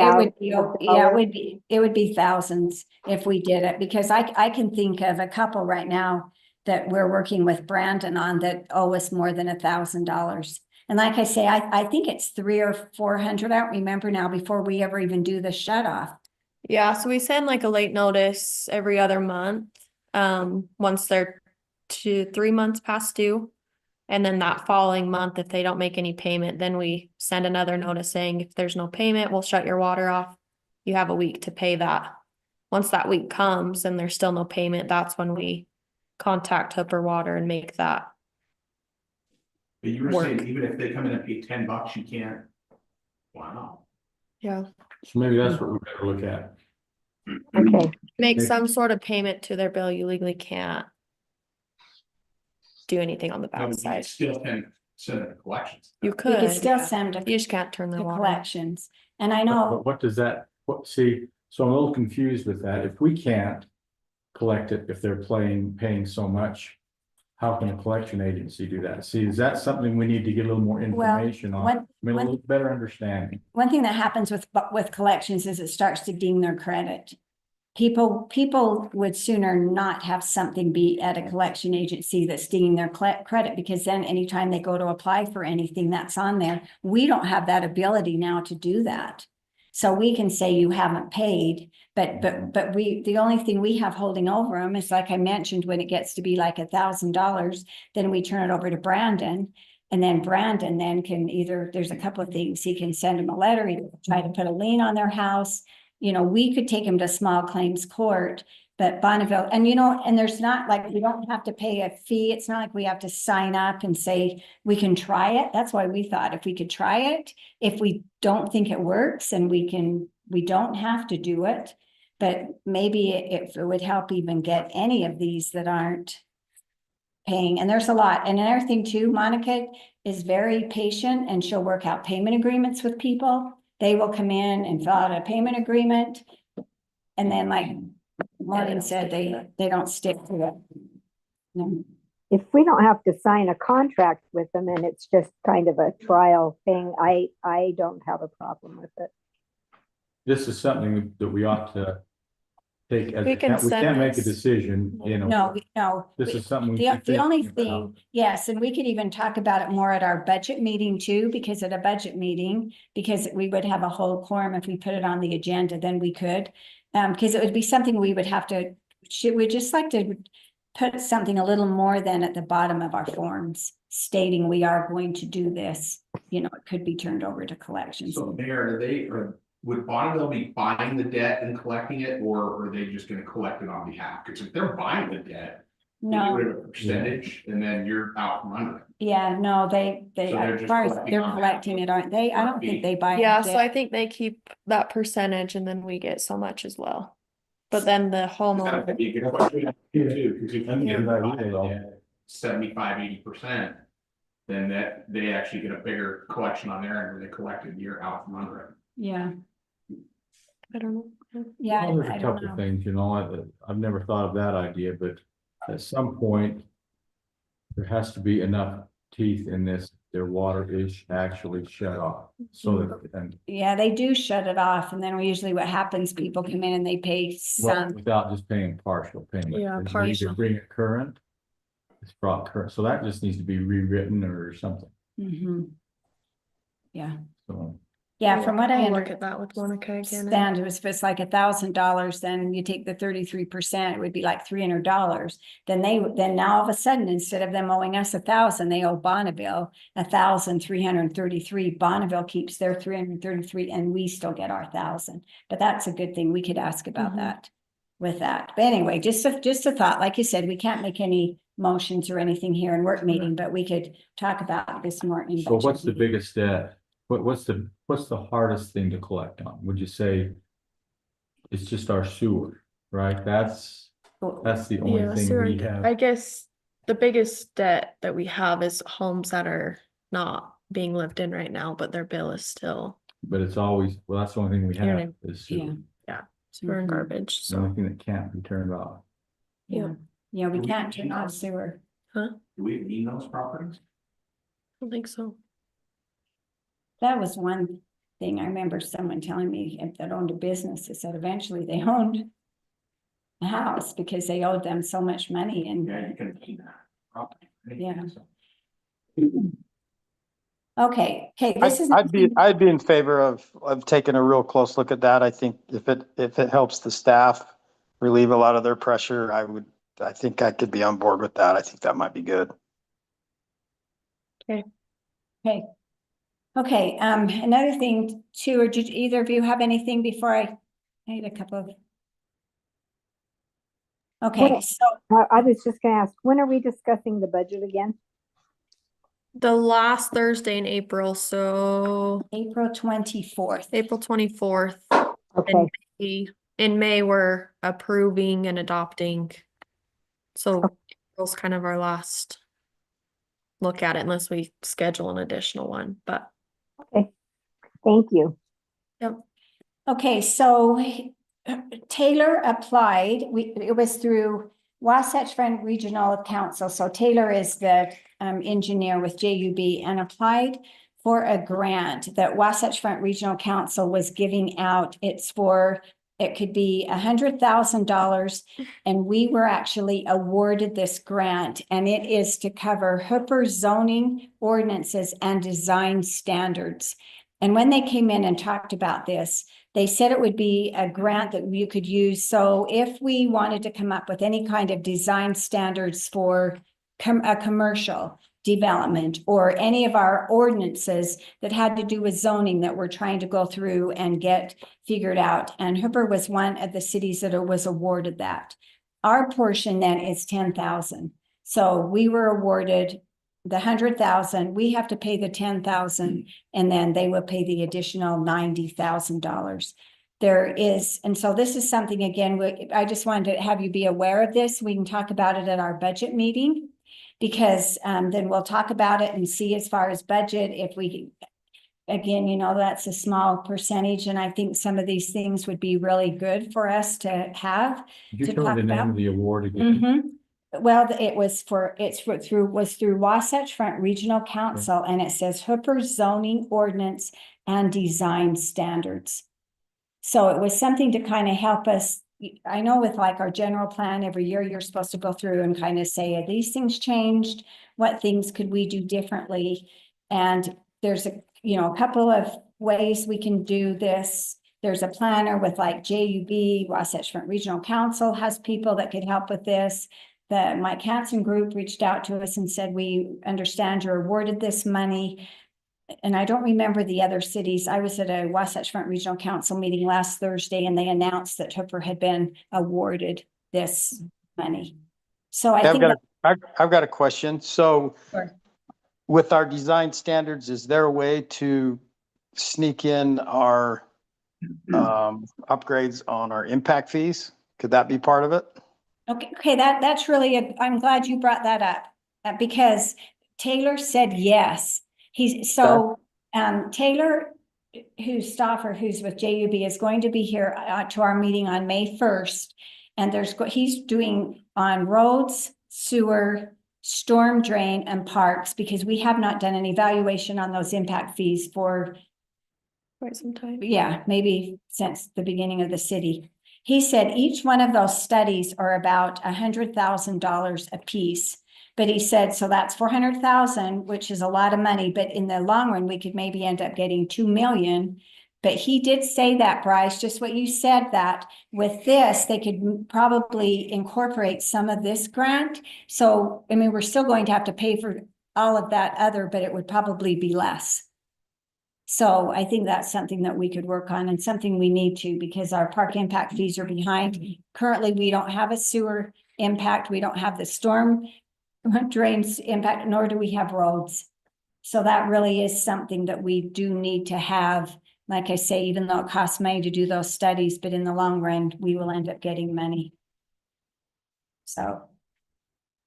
would be, it would be thousands if we did it, because I can think of a couple right now that we're working with Brandon on that owe us more than $1,000. And like I say, I think it's 300 or 400. I don't remember now, before we ever even do the shut off. Yeah, so we send like a late notice every other month. Once they're 2-3 months past due. And then that following month, if they don't make any payment, then we send another notice saying, if there's no payment, we'll shut your water off. You have a week to pay that. Once that week comes and there's still no payment, that's when we contact Hooper Water and make that. But you were Work. saying, even if they come in and pay $10, you can't. Wow. Yeah. So maybe that's what we better look at. Okay, Make Okay. some sort of payment to their bill. You legally can't do anything on the But you backside. still can send it to collections. You We could. could still send them You to just can't turn their water. collections. And I But know, what does that, so I'm a little confused with that. If we can't collect it, if they're paying so much, how can a collection agency do that? See, is that something we need to get a little more information on? one- I mean, a little better understanding. One thing that happens with collections is it starts to ding their credit. People would sooner not have something be at a collection agency that's dinging their credit, because then anytime they go to apply for anything that's on there, we don't have that ability now to do that. So we can say you haven't paid, but the only thing we have holding over them is, like I mentioned, when it gets to be like $1,000, then we turn it over to Brandon. And then Brandon then can either, there's a couple of things, he can send them a letter, either try to put a lien on their house. You know, we could take them to small claims court, but Bonneville, and and there's not like, we don't have to pay a fee. It's not like we have to sign up and say we can try it. That's why we thought if we could try it, if we don't think it works, and we don't have to do it. But maybe it would help even get any of these that aren't paying, and there's a lot. And another thing too, Monica is very patient, and she'll work out payment agreements with people. They will come in and fill out a payment agreement. And then, like Morgan said, they don't stick to it. No. If we don't have to sign a contract with them and it's just kind of a trial thing, I don't have a problem with it. This is something that we ought to take as, We can we send can't make a this. decision, No. This is something. we The should think only about. thing, yes, and we could even talk about it more at our budget meeting too, because at a budget meeting, because we would have a whole quorum if we put it on the agenda, then we could. Because it would be something we would have to, we'd just like to put something a little more than at the bottom of our forms stating we are going to do this. It could be turned over to collections. So Mayor, would Bonneville be buying the debt and collecting it, or are they just gonna collect it on behalf? Because if they're buying the debt, you No, do it at a percentage, and then you're out from under it. yeah, no, they, So they're as just far as collecting they're on collecting it, aren't they? I don't think they buy. Yeah, it. so I think they keep that percentage and then we get so much as well. But then the That homeowner, would be a good question too, because if I'm you getting get that either, 75-80%, then that they actually get a bigger collection on their end when they collected, you're out from under it. Yeah, I don't know. yeah, Well, there's I a don't couple know. things, I've never thought of that idea, but at some point. There has to be enough teeth in this, their water is actually shut off, so that, and Yeah, they do shut it off, and then usually what happens, people come in and they pay well, some. without just paying partial payment. Yeah, They either partial. Bring it current. It's brought current, so that just needs to be rewritten or something, Mhm. Yeah, so. yeah, from what I I'll look at understand, that with Monica again. it was, if it's like $1,000, then you take the 33%, it would be like $300. Then now all of a sudden, instead of them owing us 1,000, they owe Bonneville 1,333. Bonneville keeps their 333, and we still get our 1,000. But that's a good thing. We could ask about Mhm. that with that. But anyway, just a thought. Like you said, we can't make any motions or anything here in work meeting, but we could talk about this more in. So budget what's the meeting. biggest debt? What's the hardest thing to collect on? Would you say? It's just our sewer, right? That's the only Yeah, thing sewer we debt. have. I guess the biggest debt that we have is homes that are not being lived in right now, but their bill is still But it's always, well, that's the only thing we Here have is sewer. sewer and Mhm. garbage, It's the only so. thing that can't be turned off. Yeah, yeah, we can't turn off Do sewer. we need those properties? I don't think so. That was one thing I remember someone telling me that owned a business, is that eventually they owned a house because they owed them so much money, and Yeah, you can need that property. Yeah. okay, this is. I'd be in favor of taking a real close look at that. I think if it helps the staff relieve a lot of their pressure, I think I could be on board with that. I think that might be good. Okay, another thing too, or did either of you have anything before I had a couple of? Okay, Well- so I was just gonna ask, when are we discussing the budget again? The last Thursday in April, so April 24th. April 24th. Okay, In May, we're approving and adopting. So April's kind of our last look at it unless we schedule an additional one, but thank you. Okay, so Taylor applied, it was through Wasatch Front Regional Council, so Taylor is the engineer with JUB, and applied for a grant that Wasatch Front Regional Council was giving out. It's for, it could be $100,000, and we were actually awarded this grant, and it is to cover Hooper zoning ordinances and design standards. And when they came in and talked about this, they said it would be a grant that you could use. So if we wanted to come up with any kind of design standards for a commercial development or any of our ordinances that had to do with zoning that we're trying to go through and get figured out. And Hooper was one of the cities that was awarded that. Our portion then is 10,000. So we were awarded the 100,000, we have to pay the 10,000, and then they will pay the additional $90,000. There is, and so this is something, again, I just wanted to have you be aware of this. We can talk about it at our budget meeting, because then we'll talk about it and see as far as budget, if we, again, you know, that's a small percentage, and I think some of these things would be really good for us to have. Did you to tell talk me the name about. of the award again? Mhm. Well, was through Wasatch Front Regional Council, and it says Hooper zoning ordinance and design standards. So it was something to kind of help us. I know with like our general plan, every year you're supposed to go through and kind of say, are these things changed? What things could we do differently? And there's a couple of ways we can do this. There's a planner with like JUB, Wasatch Front Regional Council has people that could help with this. The Mike Hansen group reached out to us and said, we understand you're awarded this money. And I don't remember the other cities. I was at a Wasatch Front Regional Council meeting last Thursday, and they announced that Hooper had been awarded this money. So I think I've got a question. So Sure. with our design standards, is there a way to sneak in our upgrades on our impact fees? Could that be part of it? Okay, that's really, I'm glad you brought that up, because Taylor said yes. Taylor, Stauffer, who's with JUB, is going to be here to our meeting on May 1st. And he's doing on roads, sewer, storm drain, and parks, because we have not done an evaluation on those impact fees for quite some time. yeah, maybe since the beginning of the city. He said each one of those studies are about $100,000 a piece. But he said, so that's 400,000, which is a lot of money, but in the long run, we could maybe end up getting 2 million. But he did say that, Bryce, just what you said, that with this, they could probably incorporate some of this grant. So, I mean, we're still going to have to pay for all of that other, but it would probably be less. So I think that's something that we could work on, and something we need to, because our park impact fees are behind. Currently, we don't have a sewer impact. We don't have the storm drains impact, nor do we have roads. So that really is something that we do need to have. Like I say, even though it costs money to do those studies, but in the long run, we will end up getting money. So,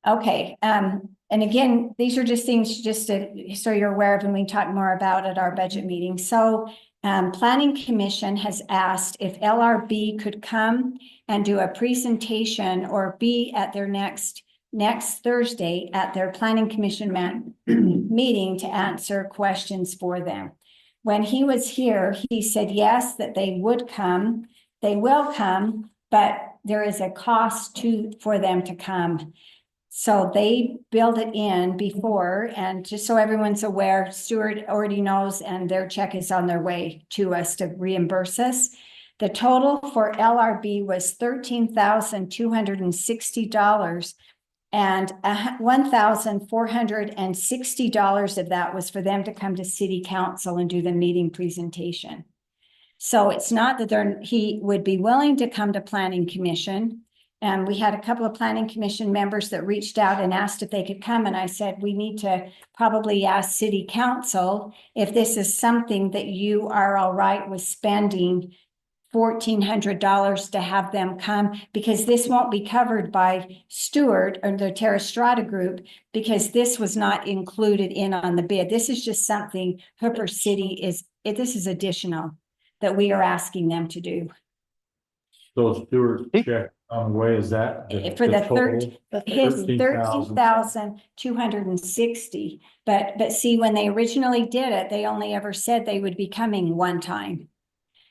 okay. And again, these are just things just to, so you're aware of, and we can talk more about at our budget meeting. So Planning Commission has asked if LRB could come and do a presentation or be at their next Thursday at their Planning Commission meeting to answer questions for them. When he was here, he said, yes, that they would come. They will come, but there is a cost for them to come. So they build it in before, and just so everyone's aware, Stuart already knows, and their check is on their way to us to reimburse us. The total for LRB was $13,260, and $1,460 of that was for them to come to City Council and do the meeting presentation. So it's not that he would be willing to come to Planning Commission. And we had a couple of Planning Commission members that reached out and asked if they could come. And I said, we need to probably ask City Council if this is something that you are all right with spending $1,400 to have them come, because this won't be covered by Stewart or the Terra Strata group, because this was not included in on the bid. This is just something Hooper City this is additional that we are asking them to do. So Stuart check Way is that? For the total? his 13,000. 13,260, but see, when they originally did it, they only ever said they would be coming one time.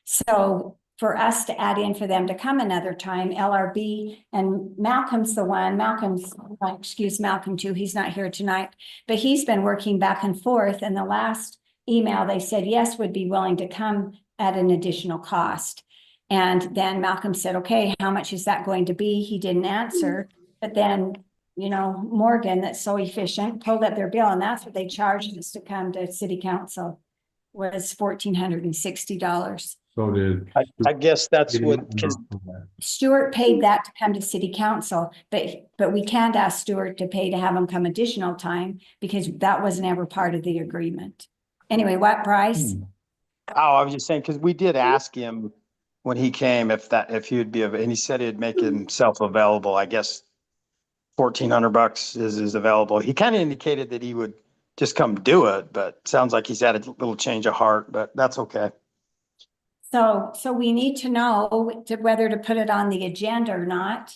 So for us to add in for them to come another time, LRB and Malcolm's excuse Malcolm too, he's not here tonight, but he's been working back and forth, and the last email, they said yes, would be willing to come at an additional cost. And then Malcolm said, okay, how much is that going to be? He didn't answer, but then, you know, Morgan, that's so efficient, pulled up their bill, and that's what they charged us to come to city council, was $1,460. So did. I guess that's what, Stuart paid that to come to city council, but we can't ask Stuart to pay to have him come additional time because that wasn't ever part of the agreement. Anyway, what, Bryce? oh, I was just saying, because we did ask him when he came if he would be, and he said he'd make himself available. I guess $1,400 is available. He kind of indicated that he would just come do it, but sounds like he's had a little change of heart, but that's okay. So we need to know whether to put it on the agenda or not.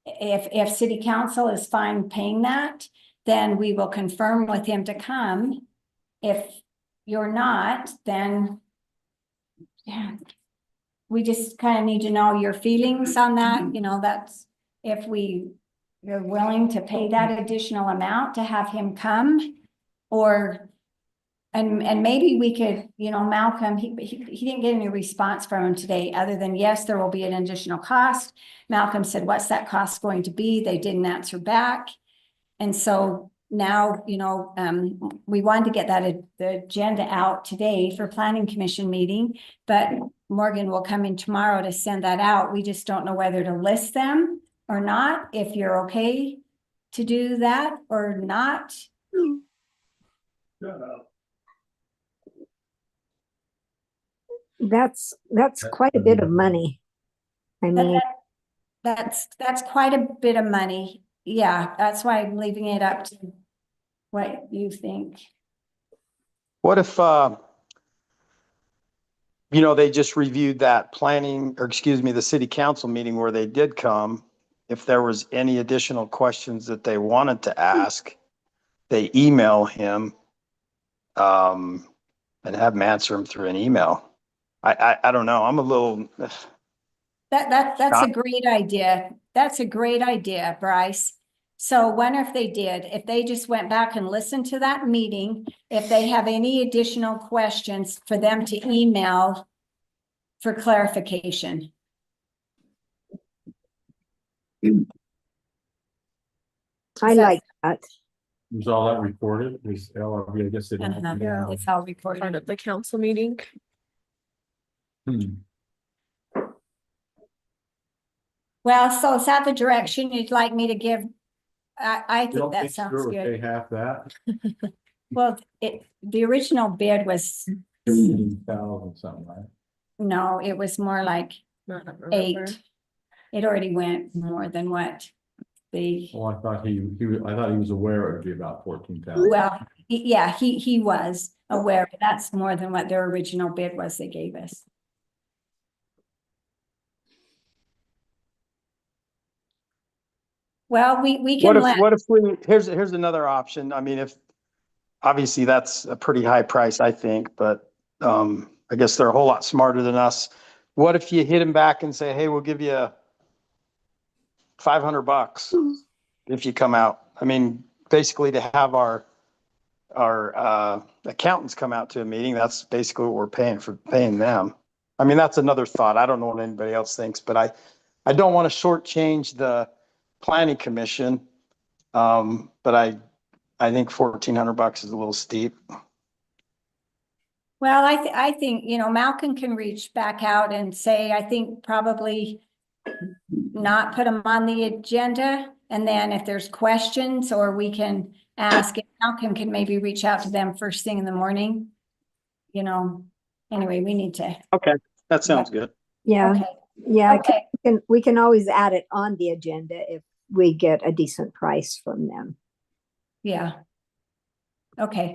If city council is fine paying that, then we will confirm with him to come. If you're not, then yeah, we just kind of need to know your feelings on that. You know, that's if you're willing to pay that additional amount to have him come, or and maybe we could, you know, Malcolm, he didn't get any response from him today other than, yes, there will be an additional cost. Malcolm said, what's that cost going to be? They didn't answer back. And so now, you know, we wanted to get the agenda out today for planning commission meeting, but Morgan will come in tomorrow to send that out. We just don't know whether to list them or not, if you're okay to do that or not. That's quite a bit of money. I mean, That's quite a bit of money. Yeah, that's why I'm leaving it up to what you think. What if, you know, they just reviewed that the city council meeting where they did come. If there was any additional questions that they wanted to ask, they email him, and have him answer them through an email. I don't know. I'm a little. That's a great idea. That's a great idea, Bryce. So wonder if they did, if they just went back and listened to that meeting, if they have any additional questions for them to email for clarification. I like that. Was all that recorded? Was LRB, I guess they don't. Yeah, it's all recorded. Part of the council meeting. Well, so is that the direction you'd like me to give? I You think don't that think sounds Stuart would pay good. half that? Well, the original bid was, 15,000 something, right? no, it was more like I don't remember. 8. It already went more than what the, Well, I thought he was aware it would be about 14,000. well, yeah, he was aware, but that's more than what their original bid was they gave us. Well, we can What if here's another option. I mean, if obviously that's a pretty high price, I think, but I guess they're a whole lot smarter than us. What if you hit him back and say, hey, we'll give you $500 if you come out? I mean, basically to have our accountants come out to a meeting, that's basically what we're paying them. I mean, that's another thought. I don't know what anybody else thinks, but I don't want to shortchange the planning commission. But I think $1,400 is a little steep. Well, I think, you know, Malcolm can reach back out and say, I think probably not put them on the agenda. And then if there's questions, or we can ask, if Malcolm can maybe reach out to them first thing in the morning. You know, anyway, we need to. Okay, that sounds good. Yeah, Okay, yeah. okay. We can always add it on the agenda if we get a decent price from them. Yeah. Okay.